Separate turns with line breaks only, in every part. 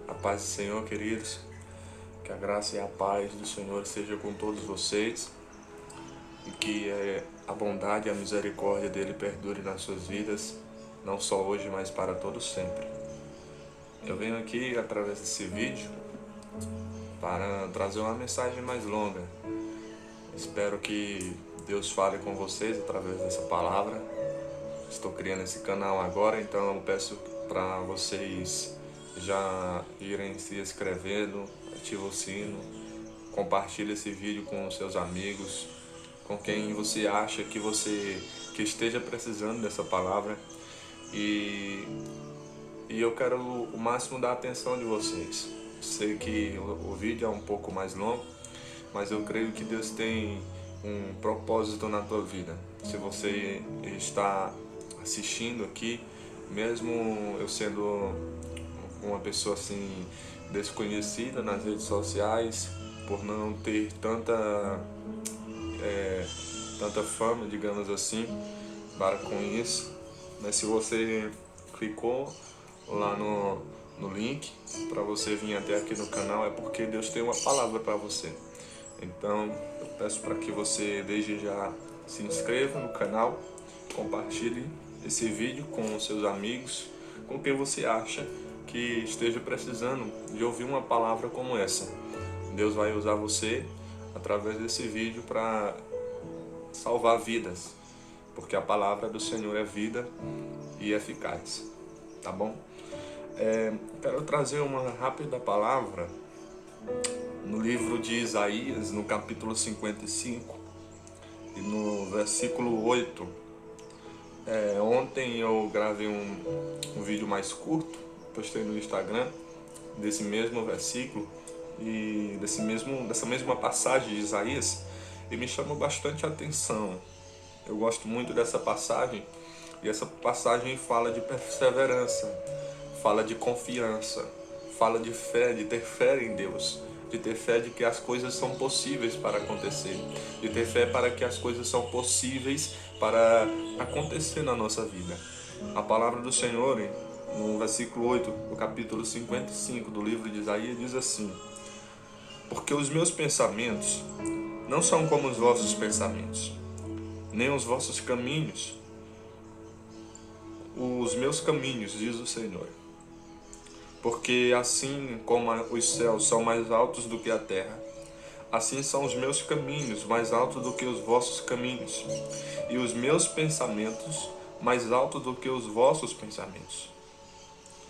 A paz do Senhor, queridos. Que a graça e a paz do Senhor seja com todos vocês e que a bondade e a misericórdia dele perdure nas suas vidas, não só hoje, mas para todo sempre. Eu venho aqui através desse vídeo para trazer uma mensagem mais longa. Espero que Deus fale com vocês através dessa palavra. Estou criando esse canal agora, então eu peço para vocês já irem se inscrevendo, ativa o sino, compartilhe esse vídeo com os seus amigos, com quem você acha que esteja precisando dessa palavra, e eu quero o máximo da atenção de vocês. Sei que o vídeo é um pouco mais longo, mas eu creio que Deus tem um propósito na tua vida. Se você está assistindo aqui, mesmo eu sendo uma pessoa assim desconhecida nas redes sociais, por não ter tanta fama, digamos assim, para com isso, mas se você clicou lá no link para você vir até aqui no canal, é porque Deus tem uma palavra para você. Então eu peço para que você desde já se inscreva no canal, compartilhe esse vídeo com os seus amigos, com quem você acha que esteja precisando de ouvir uma palavra como essa. Deus vai usar você através desse vídeo para salvar vidas, porque a palavra do Senhor é vida e eficaz, tá bom? Quero trazer uma rápida palavra no livro de Isaías, no capítulo 55 e no versículo 8. Ontem eu gravei um vídeo mais curto, postei no Instagram, desse mesmo versículo e dessa mesma passagem de Isaías, e me chamou bastante a atenção. Eu gosto muito dessa passagem, e essa passagem fala de perseverança, fala de confiança, fala de fé, de ter fé em Deus, de ter fé de que as coisas são possíveis para acontecer, de ter fé para que as coisas são possíveis para acontecer na nossa vida. A palavra do Senhor, no versículo 8 do capítulo 55 do livro de Isaías, diz assim: porque os meus pensamentos não são como os vossos pensamentos, nem os vossos caminhos os meus caminhos, diz o Senhor. Porque assim como os céus são mais altos do que a terra, assim são os meus caminhos mais altos do que os vossos caminhos, e os meus pensamentos mais altos do que os vossos pensamentos.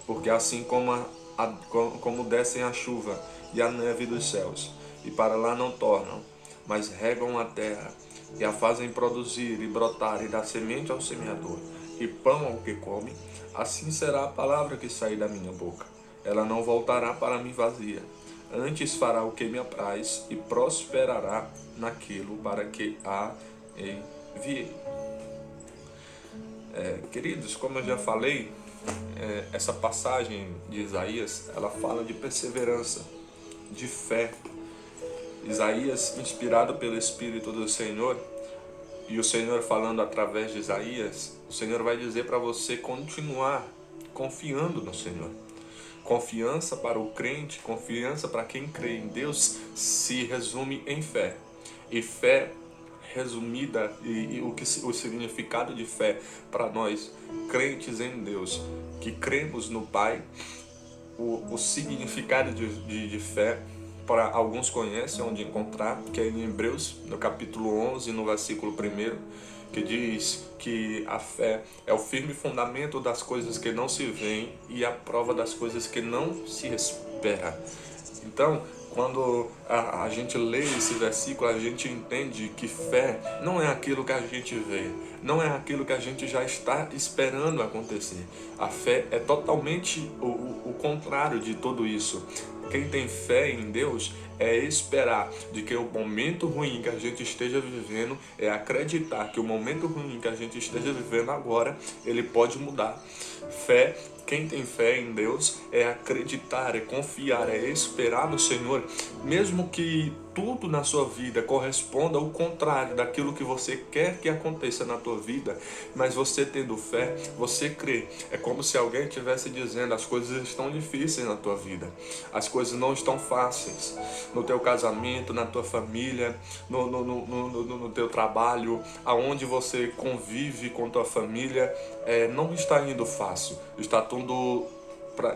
Porque assim como descem a chuva e a neve dos céus, e para lá não tornam, mas regam a terra, e a fazem produzir e brotar, e dar semente ao semeador, e pão ao que come, assim será a palavra que sair da minha boca. Ela não voltará para mim vazia, antes fará o que me apraz, e prosperará naquilo para que a enviei. Queridos, como eu já falei, essa passagem de Isaías, ela fala de perseverança, de fé. Isaías, inspirado pelo Espírito do Senhor, e o Senhor falando através de Isaías, o Senhor vai dizer para você continuar confiando no Senhor. Confiança para o crente, confiança para quem crê em Deus, se resume em fé. E fé resumida, o significado de fé para nós, crentes em Deus, que cremos no Pai, o significado de fé, para alguns conhecem onde encontrar, que é em Hebreus, no capítulo 11, no versículo 1, que diz que a fé é o firme fundamento das coisas que não se veem e a prova das coisas que não se espera. Então, quando a gente lê esse versículo, a gente entende que fé não é aquilo que a gente vê, não é aquilo que a gente já está esperando acontecer. A fé é totalmente o contrário de tudo isso. Quem tem fé em Deus é esperar de que o momento ruim que a gente esteja vivendo, é acreditar que o momento ruim que a gente esteja vivendo agora, ele pode mudar. Fé, quem tem fé em Deus é acreditar, é confiar, é esperar no Senhor, mesmo que tudo na sua vida corresponda ao contrário daquilo que você quer que aconteça na tua vida, mas você tendo fé, você crê. É como se alguém estivesse dizendo: as coisas estão difíceis na tua vida, as coisas não estão fáceis, no teu casamento, na tua família, no teu trabalho, aonde você convive com tua família, não está indo fácil, está tudo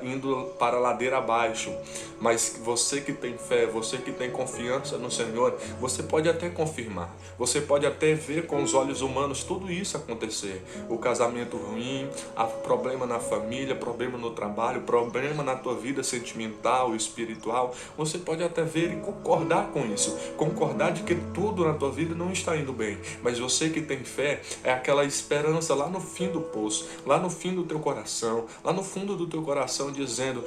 indo para a ladeira abaixo. Mas você que tem fé, você que tem confiança no Senhor, você pode até confirmar, você pode até ver com os olhos humanos tudo isso acontecer. O casamento ruim, problema na família, problema no trabalho, problema na tua vida sentimental, espiritual. Você pode até ver e concordar com isso, concordar de que tudo na tua vida não está indo bem. Mas você que tem fé, é aquela esperança lá no fim do poço, lá no fim do teu coração, lá no fundo do teu coração, dizendo: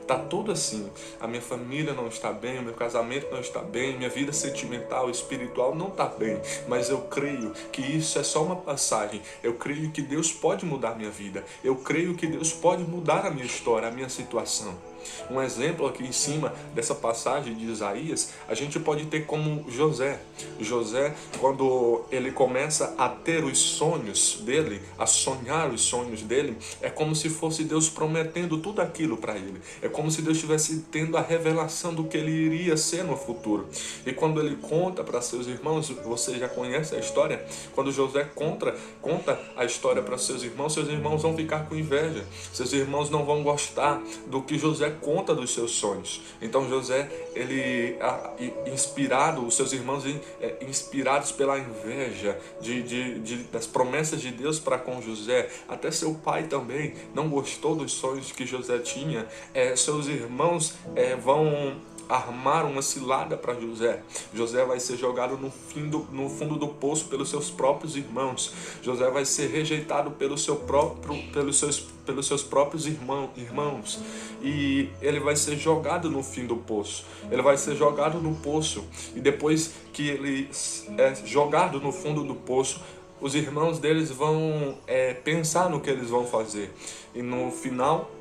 tá tudo assim, a minha família não está bem, o meu casamento não está bem, minha vida sentimental, espiritual não está bem, mas eu creio que isso é só uma passagem. Eu creio que Deus pode mudar minha vida, eu creio que Deus pode mudar a minha história, a minha situação. Um exemplo aqui em cima dessa passagem de Isaías, a gente pode ter como José. José, quando ele começa a ter os sonhos dele, a sonhar os sonhos dele, é como se fosse Deus prometendo tudo aquilo para ele. É como se Deus estivesse tendo a revelação do que ele iria ser no futuro. E quando ele conta para seus irmãos, você já conhece a história, quando José conta a história para seus irmãos vão ficar com inveja. Seus irmãos não vão gostar do que José conta dos seus sonhos. Então José, ele inspirado, os seus irmãos inspirados pela inveja das promessas de Deus para com José, até seu pai também não gostou dos sonhos que José tinha. Seus irmãos vão armar uma cilada para José. José vai ser jogado no fundo do poço pelos seus próprios irmãos. José vai ser rejeitado pelos seus próprios irmãos. E ele vai ser jogado no fim do poço. Ele vai ser jogado no poço. E depois que ele é jogado no fundo do poço, os irmãos deles vão pensar no que eles vão fazer. E no final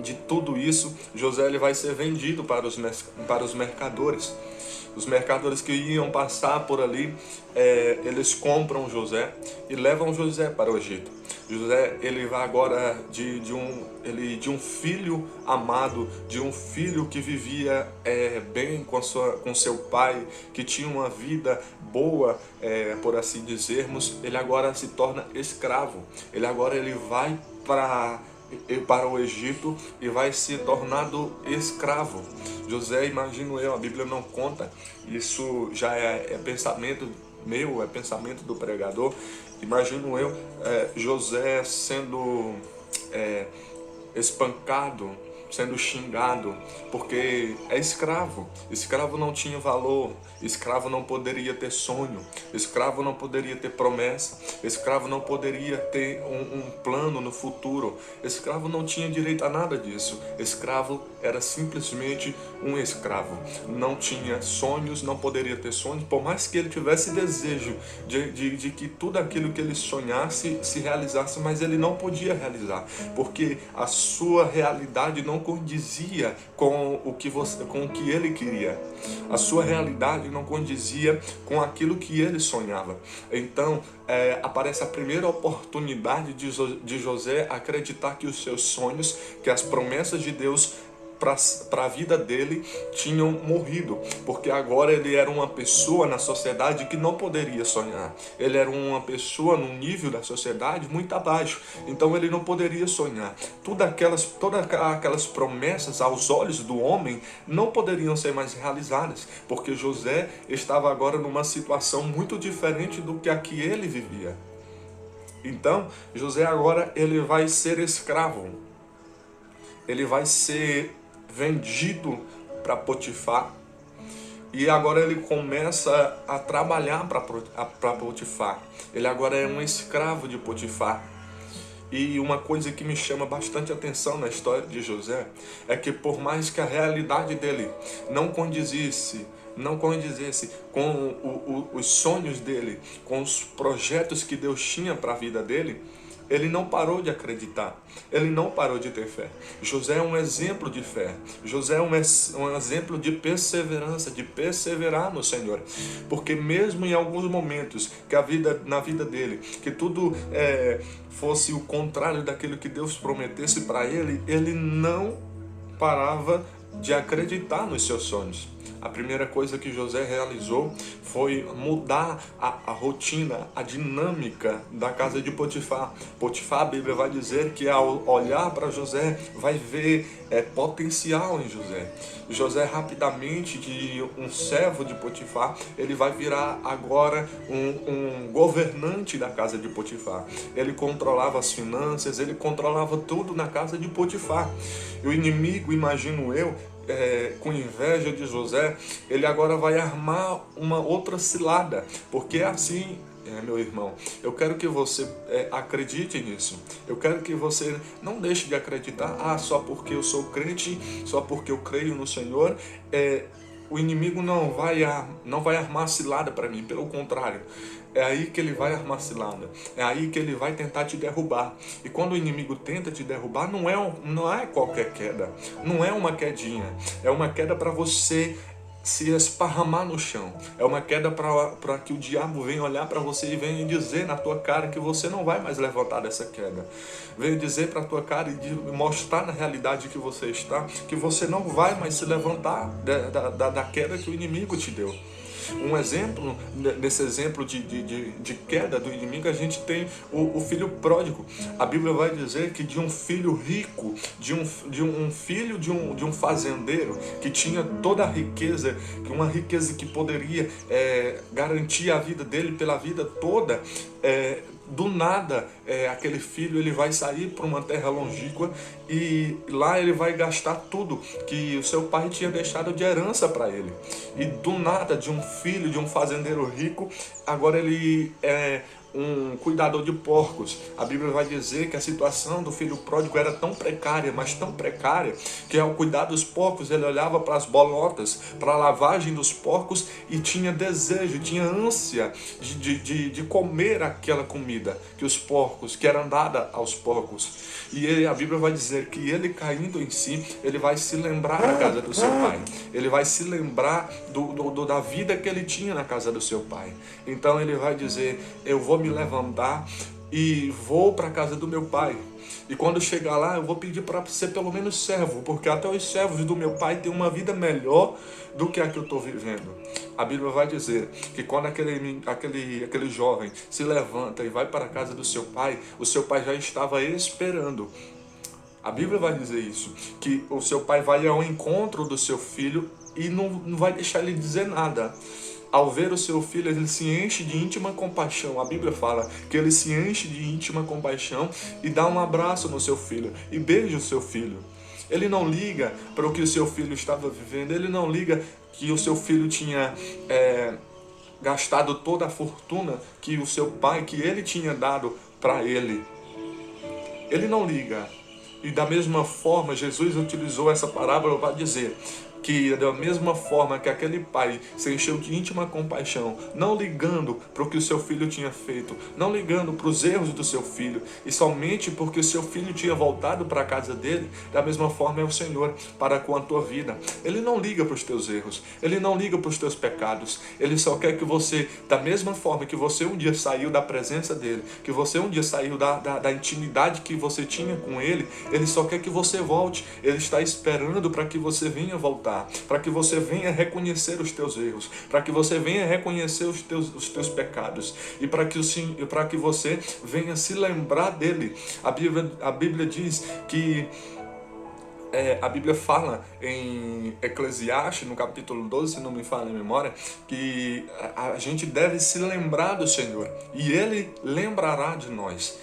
de tudo isso, José ele vai ser vendido para os mercadores. Os mercadores que iam passar por ali, eles compram José e levam José para o Egito. José, ele vai agora de um filho amado, de um filho que vivia bem com seu pai, que tinha uma vida boa, por assim dizermos. Ele agora se torna escravo. Ele vai para o Egito e vai se tornado escravo. José, imagino eu, a Bíblia não conta, isso já é pensamento meu, é pensamento do pregador. Imagino eu, José sendo espancado, sendo xingado, porque é escravo. Escravo não tinha valor, escravo não poderia ter sonho, escravo não poderia ter promessa, escravo não poderia ter um plano no futuro, escravo não tinha direito a nada disso. Escravo era simplesmente um escravo, não tinha sonhos, não poderia ter sonhos, por mais que ele tivesse desejo de que tudo aquilo que ele sonhasse se realizasse, mas ele não podia realizar, porque a sua realidade não condizia com o que ele queria. A sua realidade não condizia com aquilo que ele sonhava. Então aparece a primeira oportunidade de José acreditar que os seus sonhos, que as promessas de Deus para a vida dele tinham morrido, porque agora ele era uma pessoa na sociedade que não poderia sonhar. Ele era uma pessoa num nível da sociedade muito abaixo, então ele não poderia sonhar. Todas aquelas promessas aos olhos do homem não poderiam ser mais realizadas, porque José estava agora numa situação muito diferente do que a que ele vivia. Então José agora ele vai ser escravo, ele vai ser vendido para Potifar, e agora ele começa a trabalhar para Potifar. Ele agora é um escravo de Potifar. E uma coisa que me chama bastante atenção na história de José é que, por mais que a realidade dele não condizesse com os sonhos dele, com os projetos que Deus tinha para a vida dele, ele não parou de acreditar, ele não parou de ter fé. José é um exemplo de fé, José é um exemplo de perseverança, de perseverar no Senhor, porque mesmo em alguns momentos que na vida dele, que tudo fosse o contrário daquilo que Deus prometesse para ele, ele não parava de acreditar nos seus sonhos. A primeira coisa que José realizou foi mudar a rotina, a dinâmica da casa de Potifar. Potifar, a Bíblia vai dizer que ao olhar para José, vai ver potencial em José. José rapidamente, de um servo de Potifar, ele vai virar agora um governante da casa de Potifar. Ele controlava as finanças, ele controlava tudo na casa de Potifar. E o inimigo, imagino eu, com inveja de José, ele agora vai armar uma outra cilada, porque é assim, meu irmão, eu quero que você acredite nisso, eu quero que você não deixe de acreditar, só porque eu sou crente, só porque eu creio no Senhor, o inimigo não vai armar cilada para mim, pelo contrário, é aí que ele vai armar cilada, é aí que ele vai tentar te derrubar. E quando o inimigo tenta te derrubar, não é qualquer queda, não é uma quedinha, é uma queda para você se esparramar no chão, é uma queda para que o diabo venha olhar para você e venha dizer na tua cara que você não vai mais levantar dessa queda, venha dizer para a tua cara e mostrar na realidade que você está, que você não vai mais se levantar da queda que o inimigo te deu. Um exemplo, nesse exemplo de queda do inimigo, a gente tem o filho pródigo. A Bíblia vai dizer que de um filho rico, de um filho de um fazendeiro, que tinha toda a riqueza, uma riqueza que poderia garantir a vida dele pela vida toda, do nada, aquele filho ele vai sair para uma terra longínqua e lá ele vai gastar tudo que o seu pai tinha deixado de herança para ele. E do nada, de um filho de um fazendeiro rico, agora ele é um cuidador de porcos. A Bíblia vai dizer que a situação do filho pródigo era tão precária, mas tão precária, que ao cuidar dos porcos, ele olhava para as bolotas, para a lavagem dos porcos e tinha desejo, tinha ânsia de comer aquela comida que era dada aos porcos. E a Bíblia vai dizer que ele, caindo em si, ele vai se lembrar da casa do seu pai, ele vai se lembrar da vida que ele tinha na casa do seu pai. Então ele vai dizer: eu vou me levantar e vou para a casa do meu pai. E quando chegar lá, eu vou pedir para ser pelo menos servo, porque até os servos do meu pai têm uma vida melhor do que a que eu estou vivendo. A Bíblia vai dizer que quando aquele jovem se levanta e vai para a casa do seu pai, o seu pai já estava esperando. A Bíblia vai dizer isso, que o seu pai vai ao encontro do seu filho e não vai deixar ele dizer nada. Ao ver o seu filho, ele se enche de íntima compaixão. A Bíblia fala que ele se enche de íntima compaixão e dá um abraço no seu filho e beija o seu filho. Ele não liga para o que o seu filho estava vivendo, ele não liga que o seu filho tinha gastado toda a fortuna que o seu pai, que ele tinha dado para ele. Ele não liga. E da mesma forma, Jesus utilizou essa parábola para dizer que da mesma forma que aquele pai se encheu de íntima compaixão, não ligando para o que o seu filho tinha feito, não ligando para os erros do seu filho, e somente porque o seu filho tinha voltado para a casa dele, da mesma forma é o Senhor para com a tua vida. Ele não liga para os teus erros, ele não liga para os teus pecados, ele só quer que você, da mesma forma que você um dia saiu da presença dele, que você um dia saiu da intimidade que você tinha com ele, ele só quer que você volte, ele está esperando para que você venha voltar, para que você venha reconhecer os teus erros, para que você venha reconhecer os teus pecados e para que você venha se lembrar dele. A Bíblia diz que a Bíblia fala em Eclesiastes, no capítulo 12, se não me falha a memória, que a gente deve se lembrar do Senhor e Ele lembrará de nós.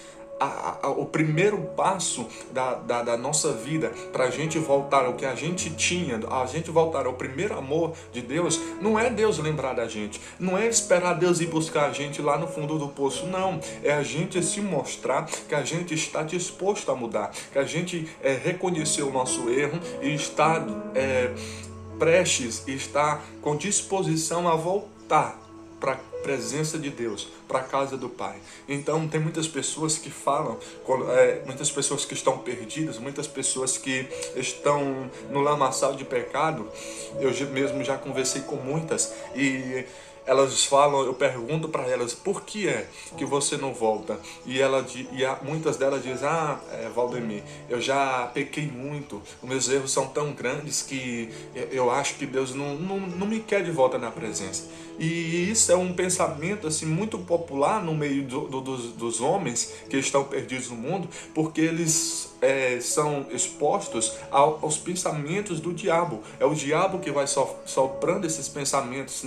O primeiro passo da nossa vida para a gente voltar ao que a gente tinha, a gente voltar ao primeiro amor de Deus, não é Deus lembrar da gente, não é esperar Deus ir buscar a gente lá no fundo do poço, não, é a gente se mostrar que a gente está disposto a mudar, que a gente reconheceu o nosso erro e está prestes, está com disposição a voltar para a presença de Deus, para a casa do Pai. Então tem muitas pessoas que falam, muitas pessoas que estão perdidas, muitas pessoas que estão no lamaçal de pecado. Eu mesmo já conversei com muitas e elas falam, eu pergunto para elas, por que é que você não volta? Muitas delas dizem, Valdemir, eu já pequei muito, os meus erros são tão grandes que eu acho que Deus não me quer de volta na presença. E isso é um pensamento assim, muito popular no meio dos homens que estão perdidos no mundo, porque eles são expostos aos pensamentos do diabo. É o diabo que vai soprando esses pensamentos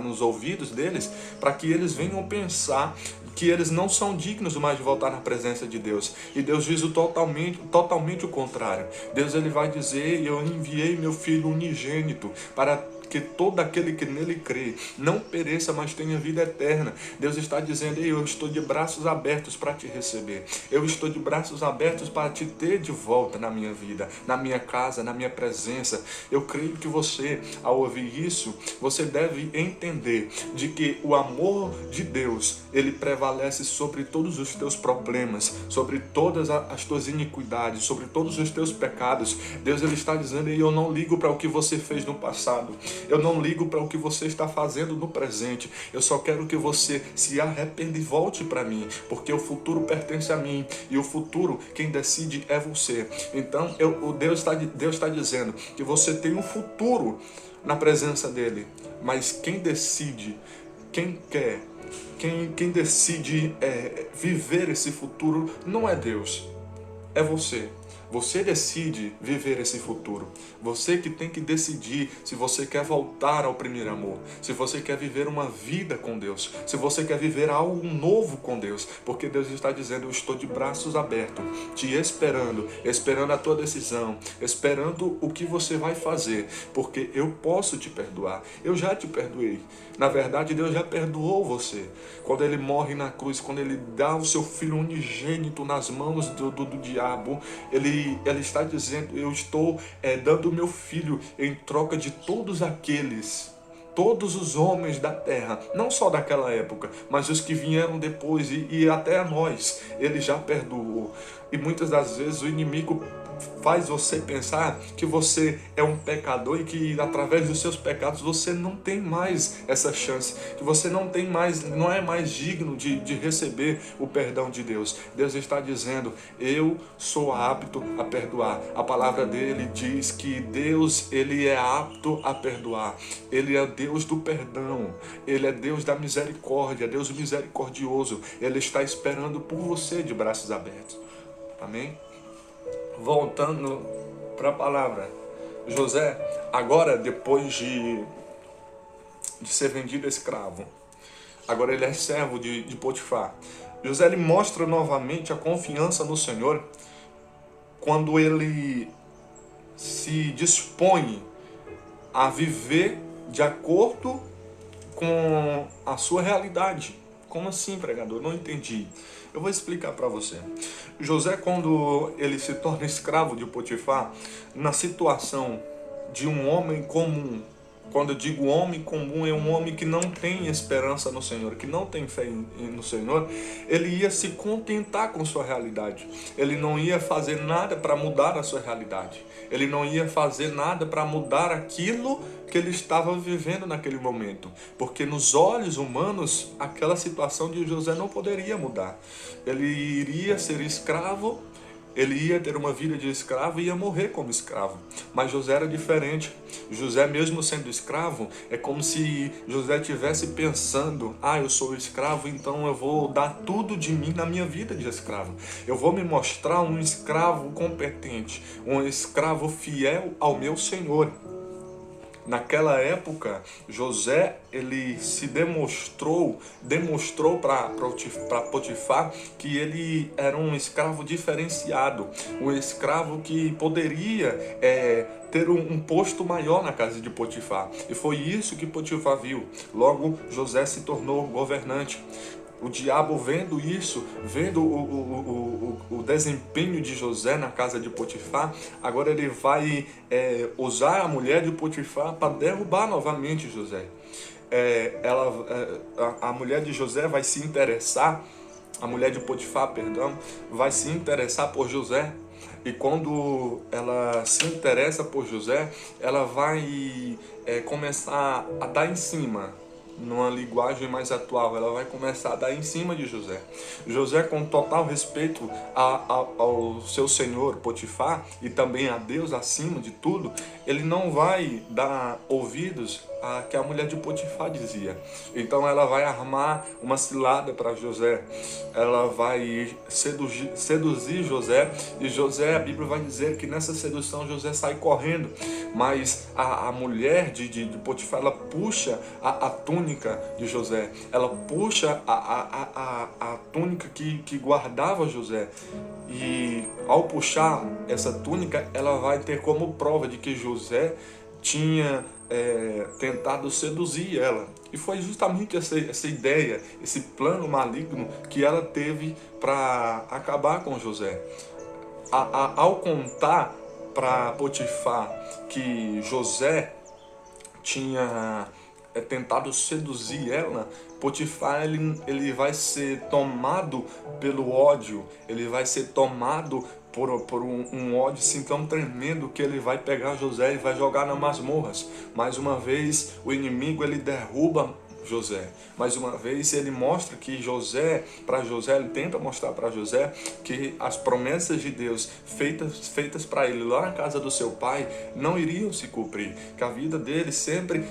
nos ouvidos deles, para que eles venham pensar que eles não são dignos mais de voltar na presença de Deus. E Deus diz totalmente o contrário. Deus ele vai dizer, eu enviei meu Filho unigênito para que todo aquele que nele crê não pereça, mas tenha vida eterna. Deus está dizendo, eu estou de braços abertos para te receber. Eu estou de braços abertos para te ter de volta na minha vida, na minha casa, na minha presença. Eu creio que você, ao ouvir isso, você deve entender de que o amor de Deus, ele prevalece sobre todos os teus problemas, sobre todas as tuas iniquidades, sobre todos os teus pecados. Deus ele está dizendo, eu não ligo para o que você fez no passado. Eu não ligo para o que você está fazendo no presente. Eu só quero que você se arrependa e volte para mim, porque o futuro pertence a mim e o futuro, quem decide é você. Então, Deus está dizendo que você tem um futuro na presença dele, mas quem decide, quem quer, quem decide viver esse futuro não é Deus, é você. Você decide viver esse futuro. Você que tem que decidir se você quer voltar ao primeiro amor, se você quer viver uma vida com Deus, se você quer viver algo novo com Deus, porque Deus está dizendo, eu estou de braços abertos, te esperando a tua decisão, esperando o que você vai fazer, porque eu posso te perdoar, eu já te perdoei. Na verdade, Deus já perdoou você. Quando Ele morre na cruz, quando Ele dá o seu Filho unigênito nas mãos do diabo, Ele está dizendo, eu estou dando o meu Filho em troca de todos os homens da terra, não só daquela época, mas os que vieram depois e até a nós, Ele já perdoou. E muitas das vezes o inimigo faz você pensar que você é um pecador e que através dos seus pecados você não tem mais essa chance, que você não é mais digno de receber o perdão de Deus. Deus está dizendo, eu sou apto a perdoar. A palavra dele diz que Deus, ele é apto a perdoar. Ele é Deus do perdão, ele é Deus da misericórdia, Deus misericordioso. Ele está esperando por você de braços abertos. Amém? Voltando para a palavra, José, agora depois de ser vendido escravo, agora ele é servo de Potifar. José ele mostra novamente a confiança no Senhor quando ele se dispõe a viver de acordo com a sua realidade. Como assim, pregador? Não entendi. Eu vou explicar para você. José, quando ele se torna escravo de Potifar, na situação de um homem comum, quando eu digo homem comum, é um homem que não tem esperança no Senhor, que não tem fé no Senhor, ele ia se contentar com sua realidade. Ele não ia fazer nada para mudar a sua realidade. Ele não ia fazer nada para mudar aquilo que ele estava vivendo naquele momento. Porque nos olhos humanos, aquela situação de José não poderia mudar. Ele iria ser escravo, ele ia ter uma vida de escravo e ia morrer como escravo. Mas José era diferente. José, mesmo sendo escravo, é como se José estivesse pensando, eu sou escravo, então eu vou dar tudo de mim na minha vida de escravo. Eu vou me mostrar um escravo competente, um escravo fiel ao meu Senhor. Naquela época, José ele se demonstrou para Potifar que ele era um escravo diferenciado, um escravo que poderia ter um posto maior na casa de Potifar. E foi isso que Potifar viu. Logo, José se tornou governante. O diabo vendo isso, vendo o desempenho de José na casa de Potifar, agora ele vai usar a mulher de Potifar para derrubar novamente José. A mulher de José vai se interessar, a mulher de Potifar, perdão, vai se interessar por José. E quando ela se interessa por José, ela vai começar a dar em cima. Numa linguagem mais atual, ela vai começar a dar em cima de José. José, com total respeito ao seu senhor Potifar e também a Deus acima de tudo, ele não vai dar ouvidos a que a mulher de Potifar dizia. Então ela vai armar uma cilada para José. Ela vai seduzir José, e José, a Bíblia vai dizer que nessa sedução José sai correndo, mas a mulher de Potifar, ela puxa a túnica de José, ela puxa a túnica que guardava José, e ao puxar essa túnica, ela vai ter como prova de que José tinha tentado seduzir ela. E foi justamente essa ideia, esse plano maligno que ela teve para acabar com José. Ao contar para Potifar que José tinha tentado seduzir ela, Potifar ele vai ser tomado pelo ódio, ele vai ser tomado por um ódio assim tão tremendo que ele vai pegar José e vai jogar nas masmorras. Mais uma vez o inimigo ele derruba José. Mais uma vez ele mostra que ele tenta mostrar para José que as promessas de Deus feitas para ele lá na casa do seu pai não iriam se cumprir, que a vida dele sempre,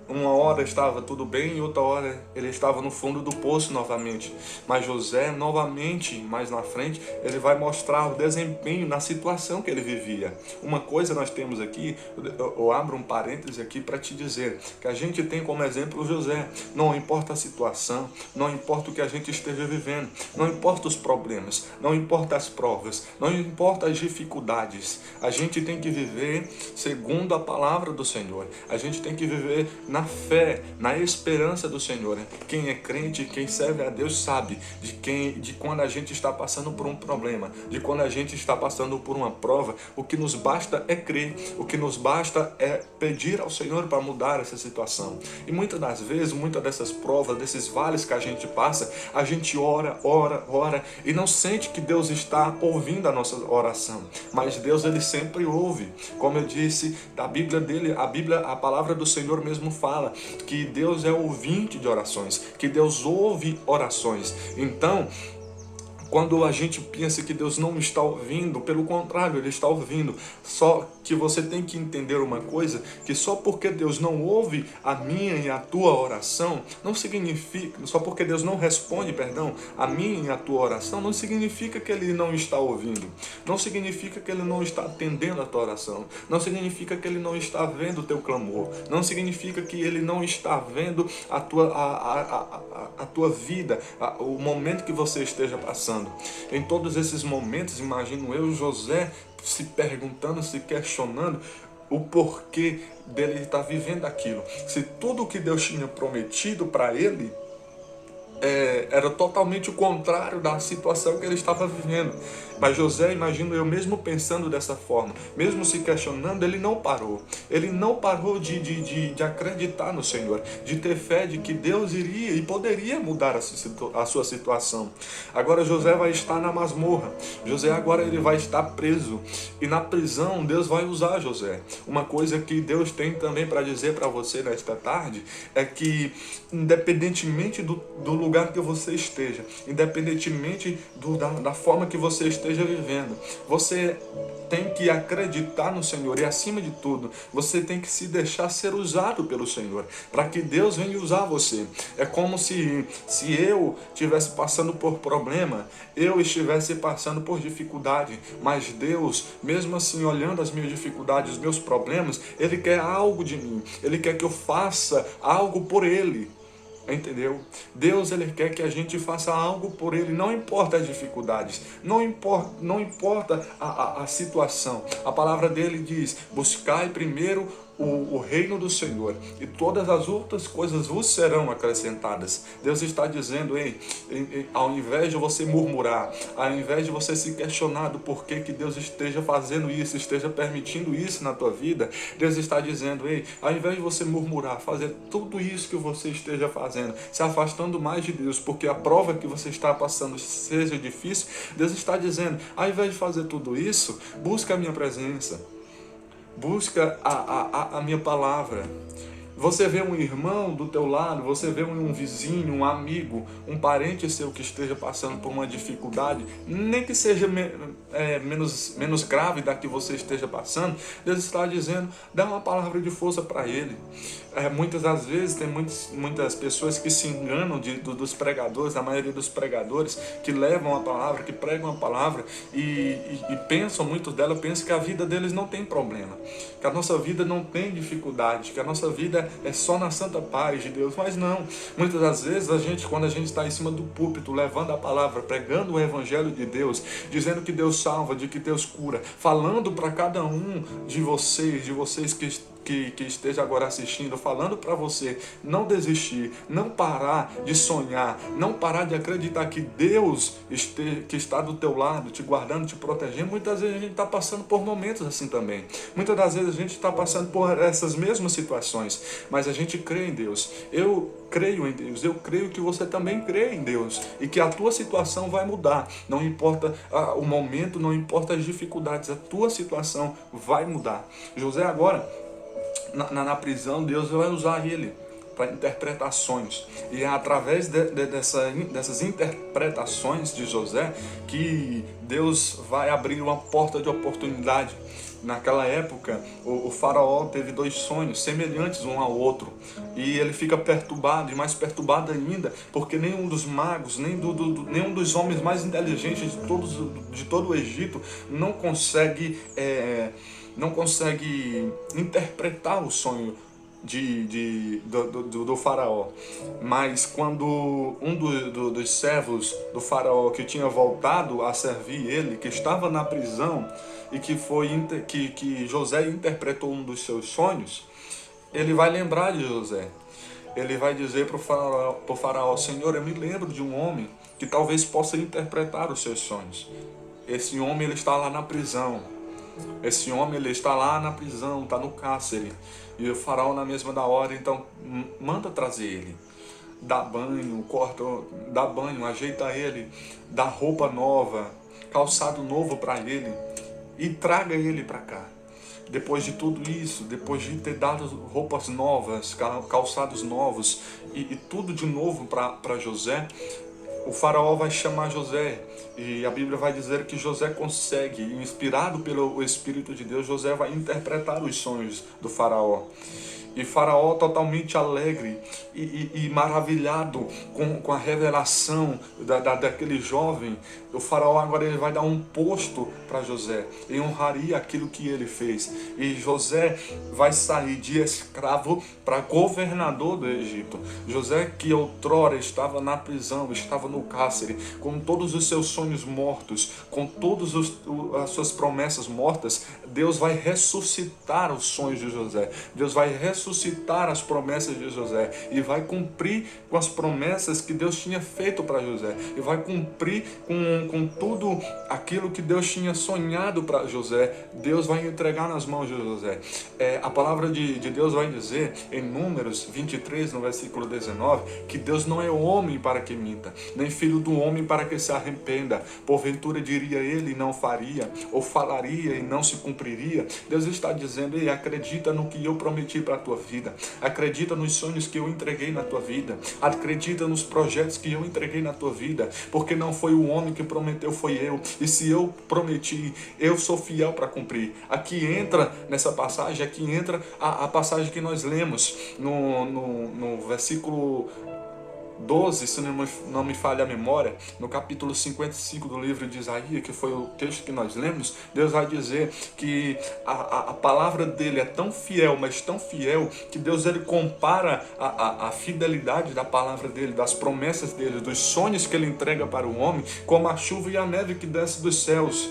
uma hora estava tudo bem e outra hora ele estava no fundo do poço novamente. Mas José, novamente, mais na frente, ele vai mostrar o desempenho na situação que ele vivia. Uma coisa nós temos aqui, eu abro um parêntese aqui para te dizer, que a gente tem como exemplo José. Não importa a situação, não importa o que a gente esteja vivendo, não importa os problemas, não importa as provas, não importa as dificuldades, a gente tem que viver segundo a palavra do Senhor. A gente tem que viver na fé, na esperança do Senhor. Quem é crente, quem serve a Deus sabe de quando a gente está passando por um problema, de quando a gente está passando por uma prova, o que nos basta é crer, o que nos basta é pedir ao Senhor para mudar essa situação. E muitas das vezes, muitas dessas provas, desses vales que a gente passa, a gente ora e não sente que Deus está ouvindo a nossa oração. Mas Deus, ele sempre ouve. Como eu disse, a Bíblia dele, a palavra do Senhor mesmo fala que Deus é ouvinte de orações, que Deus ouve orações. Então, quando a gente pensa que Deus não está ouvindo, pelo contrário, Ele está ouvindo. Só que você tem que entender uma coisa, que só porque Deus não ouve a minha e a tua oração, não significa, só porque Deus não responde, a minha e a tua oração, não significa que Ele não está ouvindo. Não significa que Ele não está atendendo a tua oração. Não significa que Ele não está vendo o teu clamor. Não significa que Ele não está vendo a tua vida, o momento que você esteja passando. Em todos esses momentos, imagino eu, José, se perguntando, se questionando o porquê dele estar vivendo aquilo. Se tudo o que Deus tinha prometido para ele era totalmente o contrário da situação que ele estava vivendo. Mas José, imagino eu, mesmo pensando dessa forma, mesmo se questionando, ele não parou. Ele não parou de acreditar no Senhor, de ter fé de que Deus iria e poderia mudar a sua situação. Agora José vai estar na masmorra. José agora ele vai estar preso. E na prisão Deus vai usar José. Uma coisa que Deus tem também para dizer para você nesta tarde é que, independentemente do lugar que você esteja, independentemente da forma que você esteja vivendo, você tem que acreditar no Senhor, e acima de tudo, você tem que se deixar ser usado pelo Senhor, para que Deus venha usar você. É como se eu estivesse passando por problema, eu estivesse passando por dificuldade, mas Deus, mesmo assim, olhando as minhas dificuldades, os meus problemas, Ele quer algo de mim, Ele quer que eu faça algo por Ele. Entendeu? Deus, Ele quer que a gente faça algo por Ele, não importa as dificuldades, não importa a situação. A palavra dele diz: buscai primeiro o reino do Senhor e todas as outras coisas vos serão acrescentadas. Deus está dizendo, ao invés de você murmurar, ao invés de você se questionar do porquê que Deus esteja fazendo isso, esteja permitindo isso na tua vida, Deus está dizendo, ao invés de você murmurar, fazer tudo isso que você esteja fazendo, se afastando mais de Deus, porque a prova que você está passando seja difícil, Deus está dizendo, ao invés de fazer tudo isso, busca a minha presença, busca a minha palavra. Você vê um irmão do teu lado, você vê um vizinho, um amigo, um parente seu que esteja passando por uma dificuldade, nem que seja menos grave da que você esteja passando, Deus está dizendo, dá uma palavra de força para ele. Muitas das vezes tem muitas pessoas que se enganam dos pregadores, a maioria dos pregadores que levam a palavra, que pregam a palavra e pensam, muitos delas pensam que a vida deles não tem problema, que a nossa vida não tem dificuldade, que a nossa vida é só na santa paz de Deus, mas não. Muitas das vezes quando a gente está em cima do púlpito, levando a palavra, pregando o evangelho de Deus, dizendo que Deus salva, de que Deus cura, falando para cada um de vocês que esteja agora assistindo, falando para você não desistir, não parar de sonhar, não parar de acreditar que Deus que está do teu lado, te guardando, te protegendo. Muitas vezes a gente está passando por momentos assim também. Muitas das vezes a gente está passando por essas mesmas situações, mas a gente crê em Deus. Eu creio em Deus, eu creio que você também crê em Deus e que a tua situação vai mudar. Não importa o momento, não importa as dificuldades, a tua situação vai mudar. José agora, na prisão, Deus vai usar ele para interpretações. E é através dessas interpretações de José que Deus vai abrir uma porta de oportunidade. Naquela época, o faraó teve 2 sonhos semelhantes um ao outro. E ele fica perturbado, e mais perturbado ainda, porque nenhum dos magos, nenhum dos homens mais inteligentes de todo o Egito não consegue interpretar o sonho do faraó. Mas quando um dos servos do faraó que tinha voltado a servir ele, que estava na prisão, e que José interpretou um dos seus sonhos, ele vai lembrar de José. Ele vai dizer para o faraó, Senhor, eu me lembro de um homem que talvez possa interpretar os seus sonhos. Esse homem, ele está lá na prisão. Esse homem, ele está lá na prisão, está no cárcere. E o faraó, na mesma da hora, então, manda trazer ele. Dá banho, ajeita ele, dá roupa nova, calçado novo para ele e traga ele para cá. Depois de tudo isso, depois de ter dado roupas novas, calçados novos e tudo de novo para José, o faraó vai chamar José, e a Bíblia vai dizer que José consegue, inspirado pelo Espírito de Deus, José vai interpretar os sonhos do faraó. E faraó totalmente alegre e maravilhado com a revelação daquele jovem, o faraó agora ele vai dar um posto para José e honraria aquilo que ele fez. E José vai sair de escravo para governador do Egito. José, que outrora estava na prisão, estava no cárcere, com todos os seus sonhos mortos, com todas as suas promessas mortas, Deus vai ressuscitar os sonhos de José. Deus vai ressuscitar as promessas de José e vai cumprir com as promessas que Deus tinha feito para José. E vai cumprir com tudo aquilo que Deus tinha sonhado para José. Deus vai entregar nas mãos de José. A palavra de Deus vai dizer em Números 23, no versículo 19, que Deus não é homem para que minta, nem filho do homem para que se arrependa. Porventura diria ele e não faria, ou falaria e não se cumpriria. Deus está dizendo, ei, acredita no que eu prometi para a tua vida, acredita nos sonhos que eu entreguei na tua vida, acredita nos projetos que eu entreguei na tua vida, porque não foi o homem que prometeu, foi eu, e se eu prometi, eu sou fiel para cumprir. Aqui entra nessa passagem, aqui entra a passagem que nós lemos no versículo 12, se não me falha a memória, no capítulo 55 do livro de Isaías, que foi o texto que nós lemos. Deus vai dizer que a palavra dele é tão fiel, mas tão fiel, que Deus ele compara a fidelidade da palavra dele, das promessas dele, dos sonhos que ele entrega para o homem, como a chuva e a neve que desce dos céus.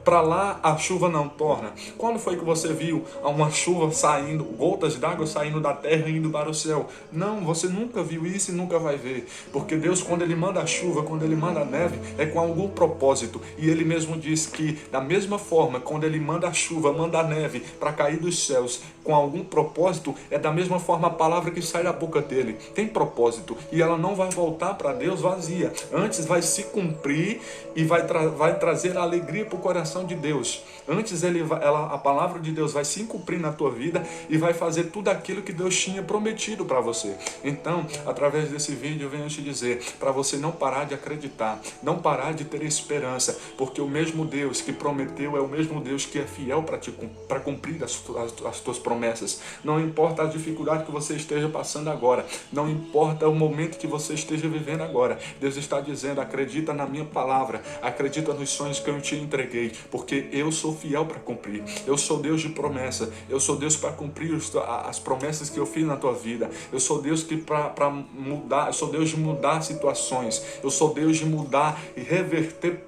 Para lá a chuva não torna. Quando foi que você viu uma chuva saindo, gotas d'água saindo da terra e indo para o céu? Não, você nunca viu isso e nunca vai ver. Porque Deus, quando Ele manda a chuva, quando Ele manda a neve, é com algum propósito. E Ele mesmo diz que, da mesma forma, quando Ele manda a chuva, manda a neve para cair dos céus, com algum propósito, é da mesma forma a palavra que sai da boca dele. Tem propósito. E ela não vai voltar para Deus vazia. Antes vai se cumprir e vai trazer alegria para o coração de Deus. Antes a palavra de Deus vai se cumprir na tua vida e vai fazer tudo aquilo que Deus tinha prometido para você. Então, através desse vídeo, eu venho te dizer para você não parar de acreditar, não parar de ter esperança, porque o mesmo Deus que prometeu é o mesmo Deus que é fiel para cumprir as tuas promessas. Não importa a dificuldade que você esteja passando agora, não importa o momento que você esteja vivendo agora, Deus está dizendo: acredita na minha palavra, acredita nos sonhos que eu te entreguei, porque eu sou fiel para cumprir. Eu sou Deus de promessa, eu sou Deus para cumprir as promessas que eu fiz na tua vida. Eu sou Deus que para mudar, eu sou Deus de mudar situações, eu sou Deus de mudar e reverter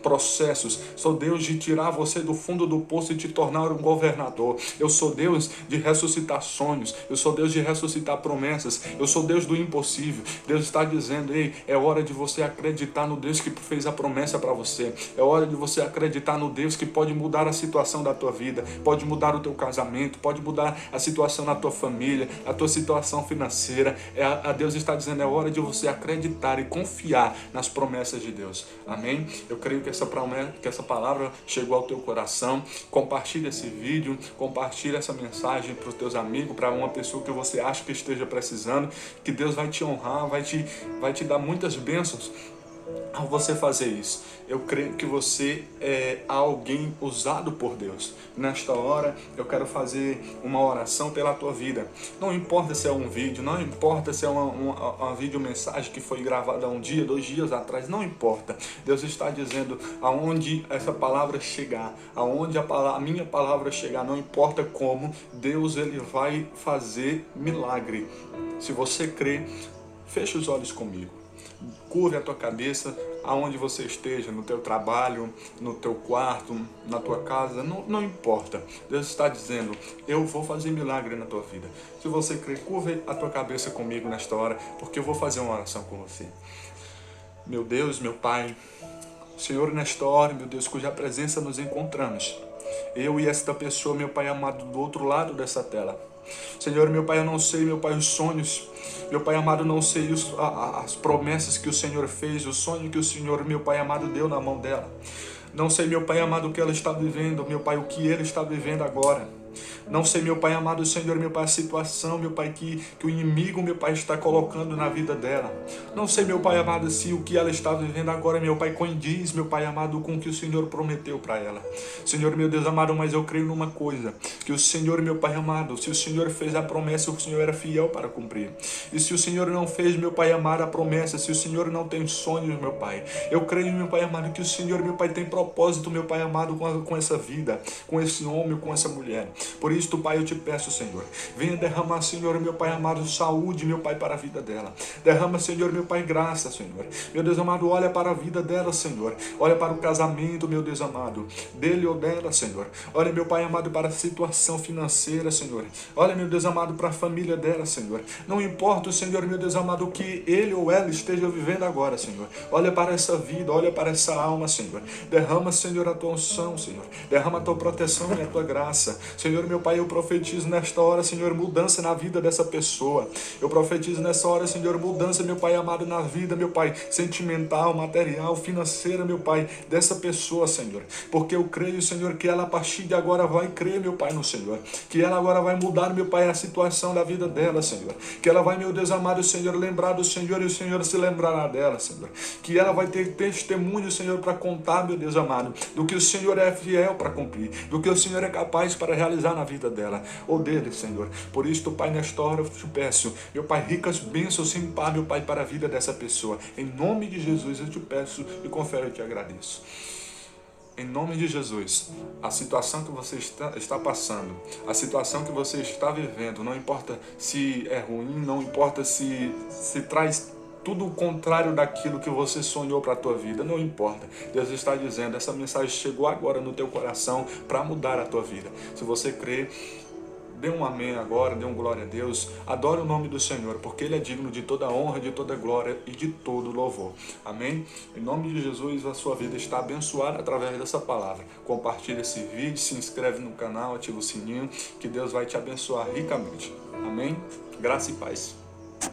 processos, sou Deus de tirar você do fundo do poço e te tornar um governador. Eu sou Deus de ressuscitar sonhos, eu sou Deus de ressuscitar promessas, eu sou Deus do impossível. Deus está dizendo: ei, é hora de você acreditar no Deus que fez a promessa para você, é hora de você acreditar no Deus que pode mudar a situação da tua vida, pode mudar o teu casamento, pode mudar a situação na tua família, a tua situação financeira. A Deus está dizendo: é hora de você acreditar e confiar nas promessas de Deus. Amém? Eu creio que essa palavra chegou ao teu coração. Compartilhe esse vídeo, compartilhe essa mensagem para os teus amigos, para uma pessoa que você acha que esteja precisando, que Deus vai te honrar, vai te dar muitas bênçãos ao você fazer isso. Eu creio que você é alguém usado por Deus. Nesta hora eu quero fazer uma oração pela tua vida. Não importa se é um vídeo, não importa se é uma videomensagem que foi gravada 1 dia, 2 dias atrás, não importa. Deus está dizendo: aonde essa palavra chegar, aonde a minha palavra chegar, não importa como, Deus ele vai fazer milagre. Se você crê, feche os olhos comigo. Curve a tua cabeça aonde você esteja, no teu trabalho, no teu quarto, na tua casa, não importa. Deus está dizendo: eu vou fazer milagre na tua vida. Se você crê, curve a tua cabeça comigo nesta hora, porque eu vou fazer uma oração com você. Meu Deus, meu Pai, Senhor, nesta hora, meu Deus, cuja presença nos encontramos, eu e esta pessoa, meu Pai amado, do outro lado dessa tela. Senhor, meu Pai, eu não sei, meu Pai, os sonhos, meu Pai amado, não sei as promessas que o Senhor fez, o sonho que o Senhor, meu Pai amado, deu na mão dela. Não sei, meu Pai amado, o que ela está vivendo, meu Pai, o que ele está vivendo agora. Não sei, meu Pai amado, Senhor, meu Pai, a situação, meu Pai, que o inimigo, meu Pai, está colocando na vida dela. Não sei, meu Pai amado, se o que ela está vivendo agora, meu Pai, condiz, meu Pai amado, com o que o Senhor prometeu para ela. Senhor, meu Deus amado, mas eu creio numa coisa, que o Senhor, meu Pai amado, se o Senhor fez a promessa, o Senhor era fiel para cumprir. E se o Senhor não fez, meu Pai amado, a promessa, se o Senhor não tem sonhos, meu Pai, eu creio, meu Pai amado, que o Senhor, meu Pai, tem propósito, meu Pai amado, com essa vida, com esse homem, com essa mulher. Por isso, Pai, eu te peço, Senhor, venha derramar, Senhor, meu Pai amado, saúde, meu Pai, para a vida dela. Derrama, Senhor, meu Pai, graça, Senhor. Meu Deus amado, olha para a vida dela, Senhor. Olha para o casamento, meu Deus amado, dele ou dela, Senhor. Olha, meu Pai amado, para a situação financeira, Senhor. Olha, meu Deus amado, para a família dela, Senhor. Não importa, Senhor, meu Deus amado, o que ele ou ela esteja vivendo agora, Senhor. Olha para essa vida, olha para essa alma, Senhor. Derrama, Senhor, a tua unção, Senhor. Derrama a tua proteção e a tua graça. Senhor, meu Pai, eu profetizo nesta hora, Senhor, mudança na vida dessa pessoa. Eu profetizo nessa hora, Senhor, mudança, meu Pai amado, na vida, meu Pai, sentimental, material, financeira, meu Pai, dessa pessoa, Senhor. Porque eu creio, Senhor, que ela a partir de agora vai crer, meu Pai, no Senhor. Que ela agora vai mudar, meu Pai, a situação da vida dela, Senhor. Que ela vai, meu Deus amado, Senhor, lembrar do Senhor e o Senhor se lembrará dela, Senhor. Que ela vai ter testemunho, Senhor, para contar, meu Deus amado, do que o Senhor é fiel para cumprir, do que o Senhor é capaz para realizar na vida dela, ou dele, Senhor. Por isso, Pai, nesta hora eu te peço, meu Pai, ricas bênçãos sem par, meu Pai, para a vida dessa pessoa. Em nome de Jesus eu te peço e confere, eu te agradeço. Em nome de Jesus, a situação que você está passando, a situação que você está vivendo, não importa se é ruim, não importa se traz tudo o contrário daquilo que você sonhou para a tua vida, não importa. Deus está dizendo, essa mensagem chegou agora no teu coração para mudar a tua vida. Se você crê, dê um amém agora, dê um glória a Deus, adore o nome do Senhor, porque Ele é digno de toda honra, de toda glória e de todo louvor. Amém? Em nome de Jesus, a sua vida está abençoada através dessa palavra. Compartilhe esse vídeo, se inscreve no canal, ativa o sininho, que Deus vai te abençoar ricamente. Amém? Graça e paz.